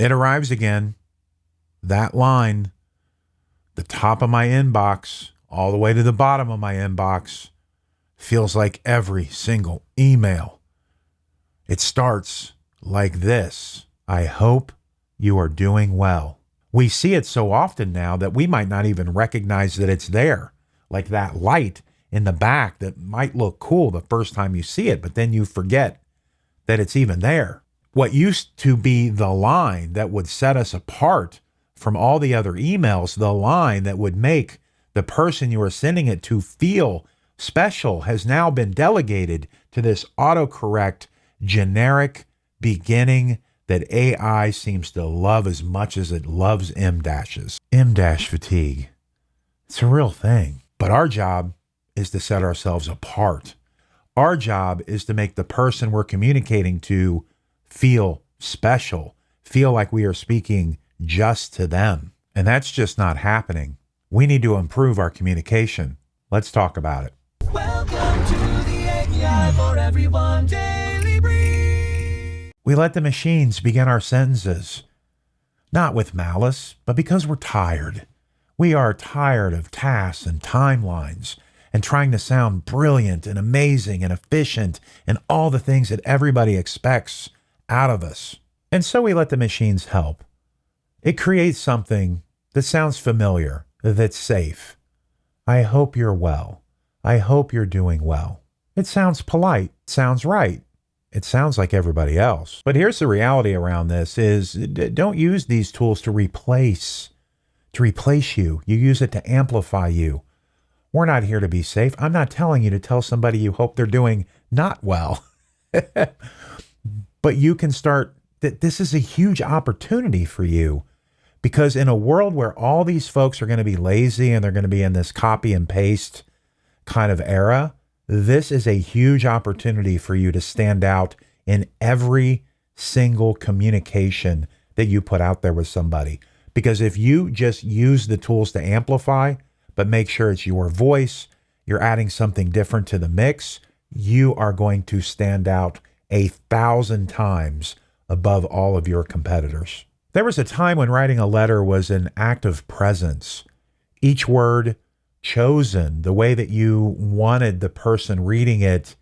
It arrives again. That line, the top of my inbox, all the way to the bottom of my inbox, feels like every single email. It starts like this: I hope you are doing well. We see it so often now that we might not even recognize that it's there. Like that light in the back that might look cool the first time you see it, but then you forget that it's even there. What used to be the line that would set us apart from all the other emails, the line that would make the person you are sending it to feel special, has now been delegated to this autocorrect generic beginning that AI seems to love as much as it loves M-dashes. M-dash fatigue. It's a real thing. But our job is to set ourselves apart. Our job is to make the person we're communicating to feel special, feel like we are speaking just to them. And that's just not happening. We need to improve our communication. Let's talk about it. Welcome to the API for Everyone Daily Brief. We let the machines begin our sentences, not with malice, but because we're tired. We are tired of tasks and timelines and trying to sound brilliant and amazing and efficient and all the things that everybody expects out of us. And so we let the machines help. It creates something that sounds familiar, that's safe. I hope you're well. I hope you're doing well. It sounds polite. It sounds right. It sounds like everybody else. But here's the reality around this is don't use these tools to replace you. You use it to amplify you. We're not here to be safe. I'm not telling you to tell somebody you hope they're doing not well. But you can start, this is a huge opportunity for you, because in a world where all these folks are going to be lazy and they're going to be in this copy and paste kind of era, this is a huge opportunity for you to stand out in every single communication that you put out there with somebody. Because if you just use the tools to amplify, but make sure it's your voice, you're adding something different to the mix, you are going to stand out 1,000 times above all of your competitors. There was a time when writing a letter was an act of presence. Each word chosen, the way that you wanted the person reading it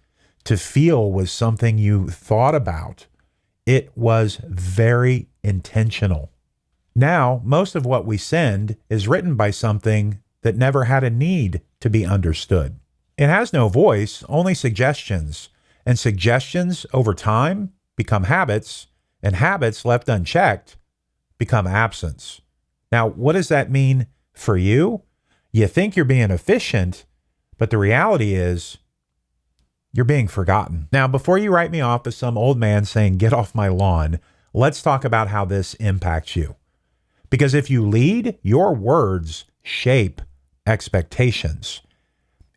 to feel, was something you thought about. It was very intentional. Now, most of what we send is written by something that never had a need to be understood. It has no voice, only suggestions. And suggestions over time become habits, and habits left unchecked become absence. Now, what does that mean for you? You think you're being efficient, but the reality is you're being forgotten. Now, before you write me off as some old man saying, "Get off my lawn," let's talk about how this impacts you. Because if you lead, your words shape expectations.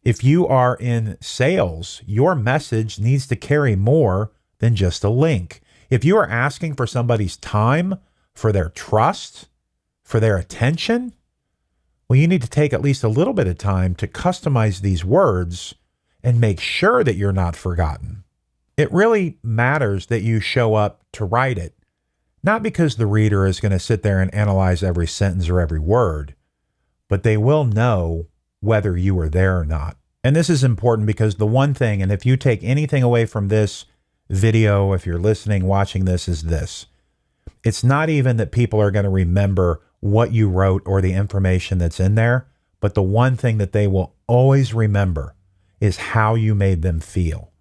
If you are in sales, your message needs to carry more than just a link. If you are asking for somebody's time, for their trust, for their attention, well, you need to take at least a little bit of time to customize these words and make sure that you're not forgotten. It really matters that you show up to write it. Not because the reader is going to sit there and analyze every sentence or every word, but they will know whether you were there or not. And this is important because the one thing, and if you take anything away from this video, if you're listening, watching this, is this. It's not even that people are going to remember what you wrote or the information that's in there, but the one thing that they will always remember is how you made them feel.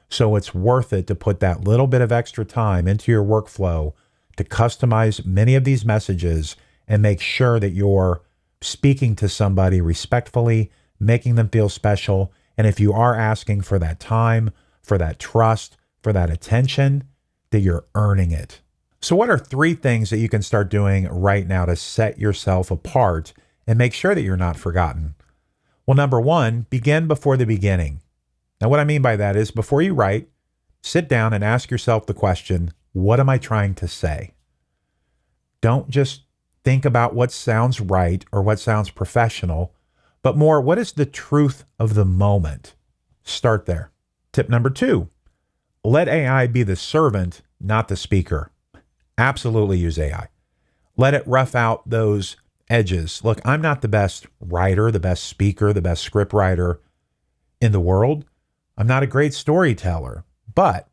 So it's worth it to put that little bit of extra time into your workflow to customize many of these messages and make sure that you're speaking to somebody respectfully, making them feel special. And if you are asking for that time, for that trust, for that attention, that you're earning it. So what are 3 things that you can start doing right now to set yourself apart and make sure that you're not forgotten? Well, number 1, begin before the beginning. Now, what I mean by that is before you write, sit down and ask yourself the question, what am I trying to say? Don't just think about what sounds right or what sounds professional, but more, what is the truth of the moment? Start there. Tip number 2, let AI be the servant, not the speaker. Absolutely use AI. Let it rough out those edges. Look, I'm not the best writer, the best speaker, the best script writer in the world. I'm not a great storyteller, but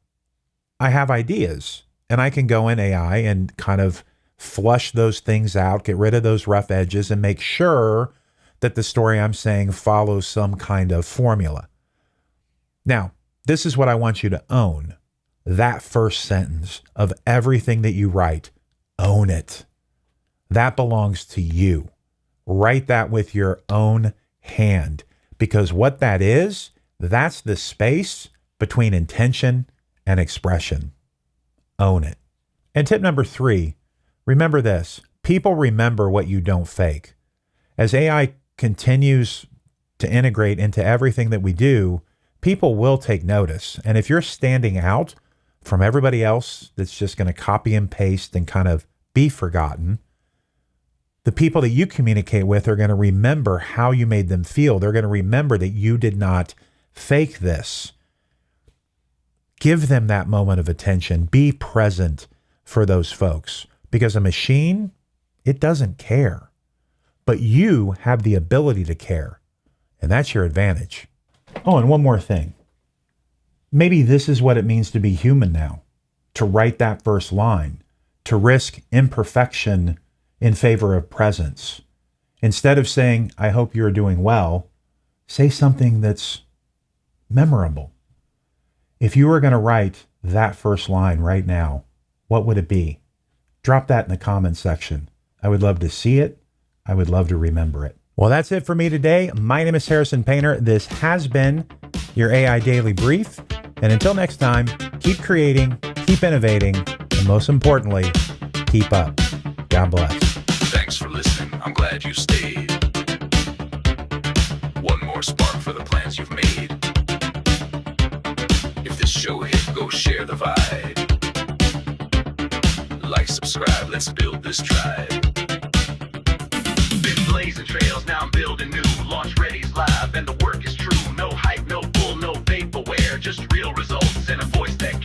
I have ideas and I can go in AI and kind of flush those things out, get rid of those rough edges, and make sure that the story I'm saying follows some kind of formula. Now, this is what I want you to own. That first sentence of everything that you write, own it. That belongs to you. Write that with your own hand, because what that is, that's the space between intention and expression. Own it. And tip number 3, remember this. People remember what you don't fake. As AI continues to integrate into everything that we do, people will take notice. And if you're standing out from everybody else that's just going to copy and paste and kind of be forgotten, the people that you communicate with are going to remember how you made them feel. They're going to remember that you did not fake this. Give them that moment of attention. Be present for those folks, because a machine, it doesn't care, but you have the ability to care, and that's your advantage. Oh, and one more thing. Maybe this is what it means to be human now, to write that first line, to risk imperfection in favor of presence. Instead of saying, I hope you're doing well, say something that's memorable. If you were going to write that first line right now, what would it be? Drop that in the comments section. I would love to see it. I would love to remember it. Well, that's it for me today. My name is Harrison Painter. This has been your AI Daily Brief. And until next time, keep creating, keep innovating, and most importantly, keep up. God bless. Thanks for listening. I'm glad you stayed. One more spark for the plans you've made. If this show hit, go share the vibe. Like, subscribe, let's build this tribe. Been blazing trails, now I'm building new. Launch Ready's live and the work is true. No hype, no bull, no vaporware. Just real results and a voice that